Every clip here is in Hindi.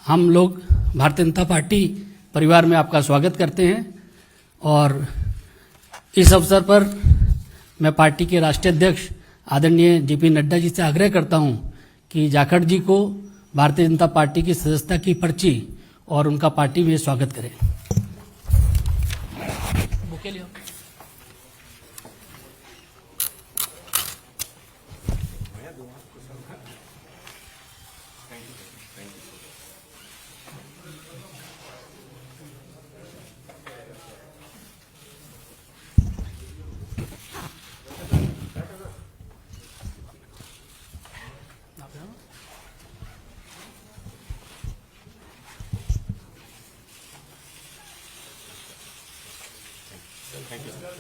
हम लोग भारतीय जनता पार्टी परिवार में आपका स्वागत करते हैं और इस अवसर पर मैं पार्टी के राष्ट्रीय अध्यक्ष आदरणीय जेपी नड्डा जी से आग्रह करता हूं कि जाखड़ जी को भारतीय जनता पार्टी की सदस्यता की पर्ची और उनका पार्टी में स्वागत करें। Bouquet Leo. Thank you.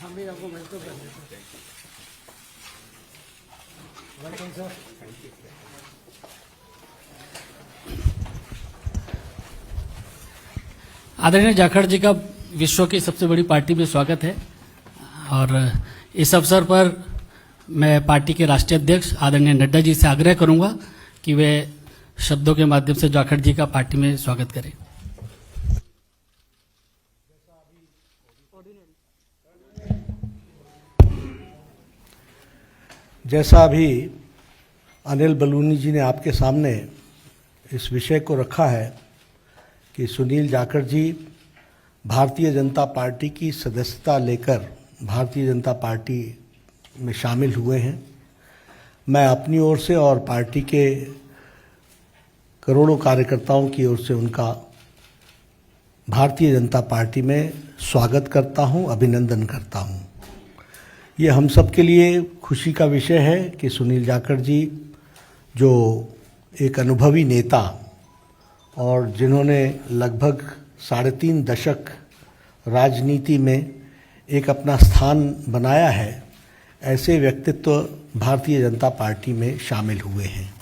हम भी आपको वेलकम कर देते हैं। Welcome sir. आदरणीय जाखड़ जी का विश्व की सबसे बड़ी पार्टी में स्वागत है और इस अवसर पर मैं पार्टी के राष्ट्रीय अध्यक्ष आदरणीय नड्डा जी से आग्रह करूंगा कि वे शब्दों के माध्यम से जाखड़ जी का पार्टी में स्वागत करें। जैसा अभी अनिल बलूनी जी ने आपके सामने इस विषय को रखा है कि सुनील जाखड़ जी भारतीय जनता पार्टी की सदस्यता लेकर भारतीय जनता पार्टी में शामिल हुए हैं, मैं अपनी ओर से और पार्टी के करोड़ों कार्यकर्ताओं की ओर से उनका भारतीय जनता पार्टी में स्वागत करता हूं, अभिनंदन करता हूं। ये हम सब के लिए खुशी का विषय है कि सुनील जाखड़ जी जो एक अनुभवी नेता और जिन्होंने लगभग 3.5 दशक राजनीति में एक अपना स्थान बनाया है, ऐसे व्यक्तित्व भारतीय जनता पार्टी में शामिल हुए हैं।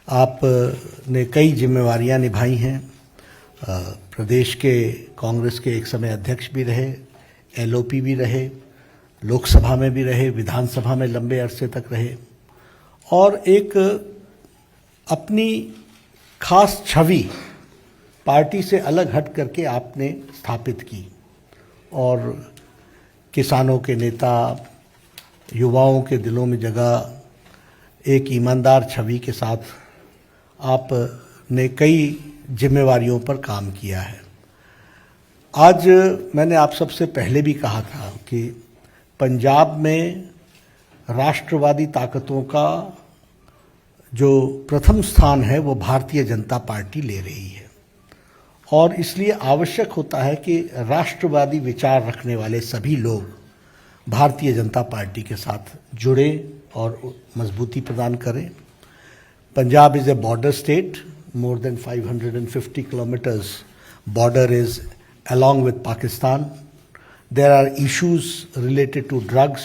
आपने कई जिम्मेवारियां निभाई हैं, प्रदेश के कांग्रेस के एक समय अध्यक्ष भी रहे, एलओपी भी रहे, लोकसभा में भी रहे, विधानसभा में लंबे अरसे तक रहे और एक अपनी खास छवि पार्टी से अलग हट करके आपने स्थापित की और किसानों के नेता, युवाओं के दिलों में जगह, एक ईमानदार छवि के साथ आपने कई जिम्मेवारियों पर काम किया है। आज मैंने आप सबसे पहले भी कहा था कि पंजाब में राष्ट्रवादी ताकतों का जो प्रथम स्थान है वो भारतीय जनता पार्टी ले रही है और इसलिए आवश्यक होता है कि राष्ट्रवादी विचार रखने वाले सभी लोग भारतीय जनता पार्टी के साथ जुड़े और मजबूती प्रदान करें। Punjab is a border state, more than 550 kilometers border is along with Pakistan. There are issues related to drugs,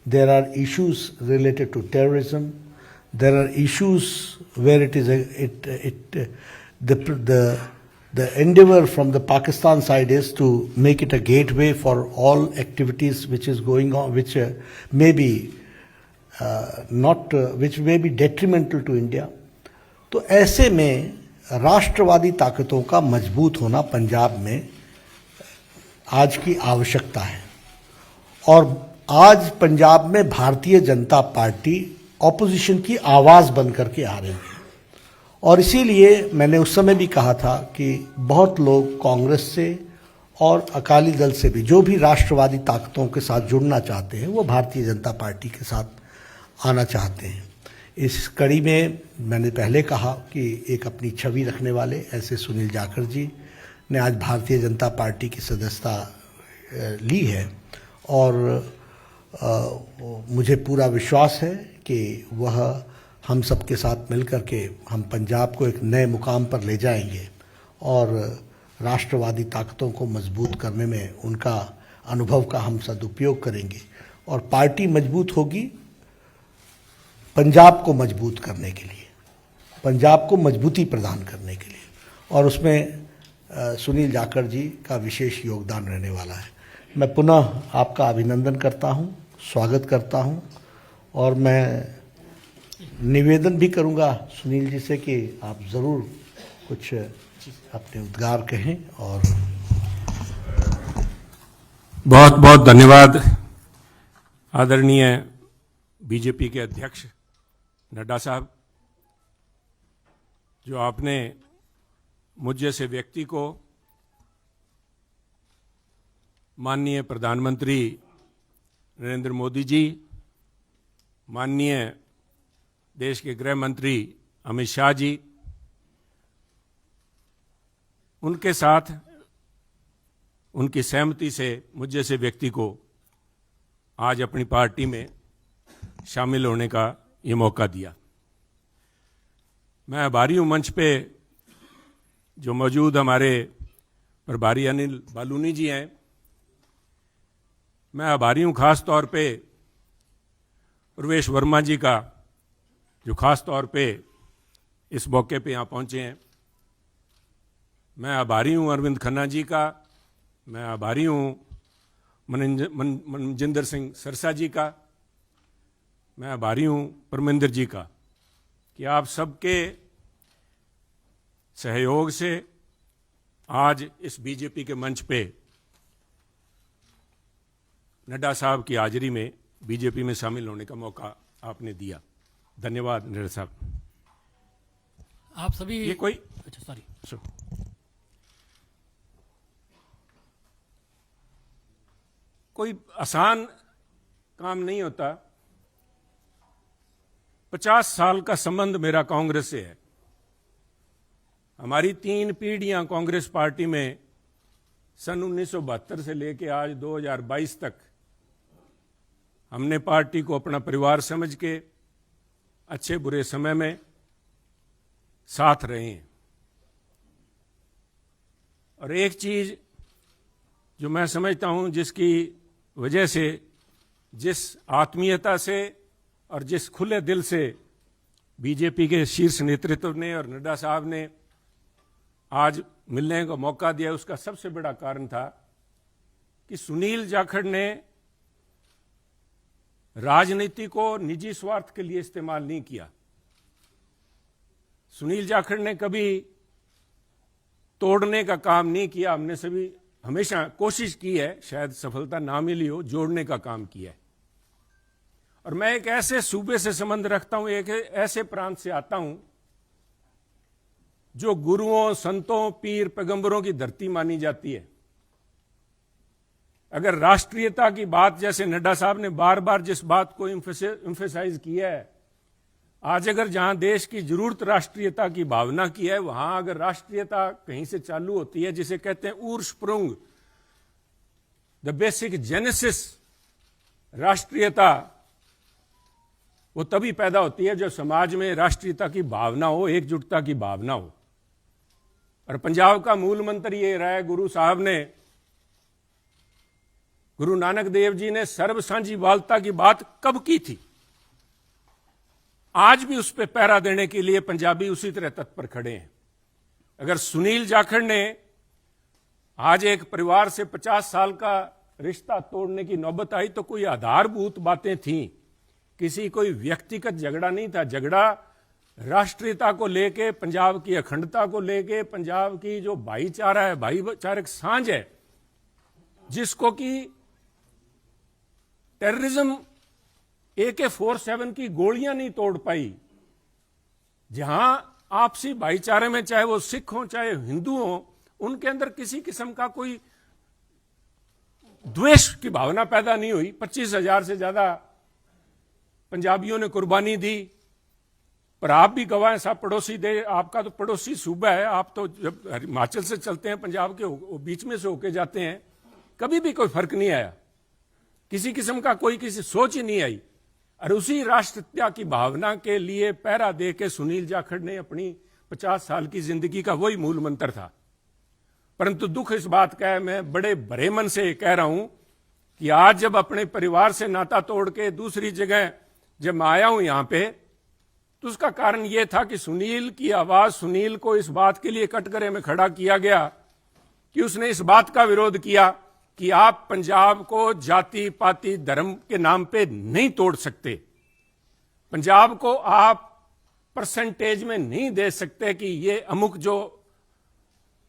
there are issues related to terrorism, there are issues where it is the endeavor from the Pakistan side is to make it a gateway for all activities which is going on, which may be which may be detrimental to India. तो ऐसे में राष्ट्रवादी ताकतों का मजबूत होना पंजाब में आज की आवश्यकता है और आज पंजाब में भारतीय जनता पार्टी ऑपोजिशन की आवाज़ बन करके आ रही है और इसीलिए मैंने उस समय भी कहा था कि बहुत लोग कांग्रेस से और अकाली दल से भी जो भी राष्ट्रवादी ताकतों के साथ जुड़ना चाहते हैं वो भारतीय जनता पार्टी के साथ आना चाहते हैं। इस कड़ी में मैंने पहले कहा कि एक अपनी छवि रखने वाले ऐसे सुनील जाखड़ जी ने आज भारतीय जनता पार्टी की सदस्यता ली है और मुझे पूरा विश्वास है कि वह हम सब के साथ मिलकर के हम पंजाब को एक नए मुकाम पर ले जाएंगे और राष्ट्रवादी ताकतों को मजबूत करने में उनका अनुभव का हम सदुपयोग करेंगे और पार्टी मजबूत होगी पंजाब को मजबूत करने के लिए, पंजाब को मजबूती प्रदान करने के लिए और उसमें सुनील जाखड़ जी का विशेष योगदान रहने वाला है। मैं पुनः आपका अभिनंदन करता हूं, स्वागत करता हूं और मैं निवेदन भी करूंगा सुनील जी से कि आप ज़रूर कुछ अपने उद्गार कहें। और बहुत बहुत धन्यवाद आदरणीय बीजेपी के अध्यक्ष नड्डा साहब, जो आपने मुझ जैसे व्यक्ति को माननीय प्रधानमंत्री नरेंद्र मोदी जी, माननीय देश के गृह मंत्री अमित शाह जी, उनके साथ उनकी सहमति से मुझ जैसे व्यक्ति को आज अपनी पार्टी में शामिल होने का ये मौका दिया। मैं आभारी हूं मंच पे जो मौजूद हमारे प्रभारी अनिल बालूनी जी हैं। मैं आभारी हूं खास तौर पे प्रवेश वर्मा जी का, जो खास तौर पे इस मौके पे यहाँ पहुंचे हैं। मैं आभारी हूं अरविंद खन्ना जी का, मैं आभारी हूं मनजिंदर सिंह सरसा जी का, मैं आभारी हूं परमिंदर जी का कि आप सबके सहयोग से आज इस बीजेपी के मंच पे नड्डा साहब की हाजिरी में बीजेपी में शामिल होने का मौका आपने दिया। धन्यवाद नड्डा साहब। आप सभी ये कोई अच्छा सॉरी कोई आसान काम नहीं होता। 50 साल का संबंध मेरा कांग्रेस से है। हमारी 3 पीढ़ियां कांग्रेस पार्टी में सन 1972 से लेकर आज 2022 तक हमने पार्टी को अपना परिवार समझ के अच्छे बुरे समय में साथ रहे हैं। और एक चीज जो मैं समझता हूं, जिसकी वजह से, जिस आत्मीयता से और जिस खुले दिल से बीजेपी के शीर्ष नेतृत्व ने और नड्डा साहब ने आज मिलने का मौका दिया, उसका सबसे बड़ा कारण था कि सुनील जाखड़ ने राजनीति को निजी स्वार्थ के लिए इस्तेमाल नहीं किया। सुनील जाखड़ ने कभी तोड़ने का काम नहीं किया। हमने सभी हमेशा कोशिश की है, शायद सफलता ना मिली हो, जोड़ने का काम किया है। और मैं एक ऐसे सूबे से संबंध रखता हूं, एक ऐसे प्रांत से आता हूं जो गुरुओं, संतों, पीर, पैगंबरों की धरती मानी जाती है। अगर राष्ट्रीयता की बात, जैसे नड्डा साहब ने बार बार जिस बात को एम्फेसाइज किया है, आज अगर जहां देश की जरूरत राष्ट्रीयता की भावना की है, वहां अगर राष्ट्रीयता कहीं से चालू होती है, जिसे कहते हैं उर्स्प्रुंग, द बेसिक जेनेसिस राष्ट्रीयता, वो तभी पैदा होती है जब समाज में राष्ट्रीयता की भावना हो, एकजुटता की भावना हो। और पंजाब का मूल मंत्र ये रहा है, गुरु साहब ने, गुरु नानक देव जी ने सर्व साझीवालता की बात कब की थी? आज भी उस पर पहरा देने के लिए पंजाबी उसी तरह तत्पर खड़े हैं। अगर सुनील जाखड़ ने आज एक परिवार से 50 साल का रिश्ता तोड़ने की नौबत आई तो कोई आधारभूत बातें थीं, किसी कोई व्यक्तिगत झगड़ा नहीं था। झगड़ा राष्ट्रीयता को लेके, पंजाब की अखंडता को लेके, पंजाब की जो भाईचारा है, भाईचारक सांझ है, जिसको कि टेररिज्म AK-47 की गोलियां नहीं तोड़ पाई। जहां आपसी भाईचारे में, चाहे वो सिख हो चाहे हिंदू हो, उनके अंदर किसी किस्म का कोई द्वेष की भावना पैदा नहीं हुई। 25,000 से ज्यादा पंजाबियों ने कुर्बानी दी। पर आप भी गवाह, साहब पड़ोसी दे, आपका तो पड़ोसी सूबा है, आप तो जब हिमाचल से चलते हैं, पंजाब के बीच में से होके जाते हैं, कभी भी कोई फर्क नहीं आया, किसी किस्म का कोई किसी सोच ही नहीं आई। और उसी राष्ट्रीयता की भावना के लिए पहरा दे के सुनील जाखड़ ने अपनी 50 साल की जिंदगी का वही मूल मंत्र था। परंतु दुख इस बात का है, मैं बड़े भरे मन से कह रहा हूं कि आज जब अपने परिवार से नाता तोड़ के दूसरी जगह जब मैं आया हूं यहां पे, तो उसका कारण यह था कि सुनील की आवाज, सुनील को इस बात के लिए कटघरे में खड़ा किया गया कि उसने इस बात का विरोध किया कि आप पंजाब को जाति पाति धर्म के नाम पे नहीं तोड़ सकते, पंजाब को आप परसेंटेज में नहीं दे सकते कि ये अमुक जो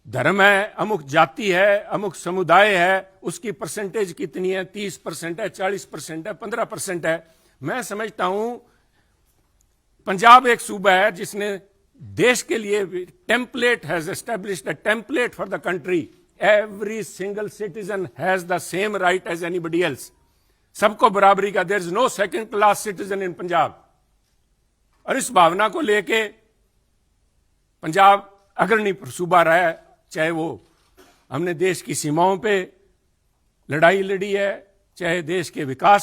धर्म है, अमुक जाति है, अमुक समुदाय है, उसकी परसेंटेज कितनी है, 30% है, 40% है, 15% है। मैं समझता हूं पंजाब एक सूबा है जिसने देश के लिए template has established a template for the country. Every single citizen has the same right as anybody else. सबको बराबरी का, there is no second class citizen in Punjab. और इस भावना को लेके पंजाब अग्रणी सूबा रहा है, चाहे वो हमने देश की सीमाओं पे लड़ाई लड़ी है, चाहे देश के विकास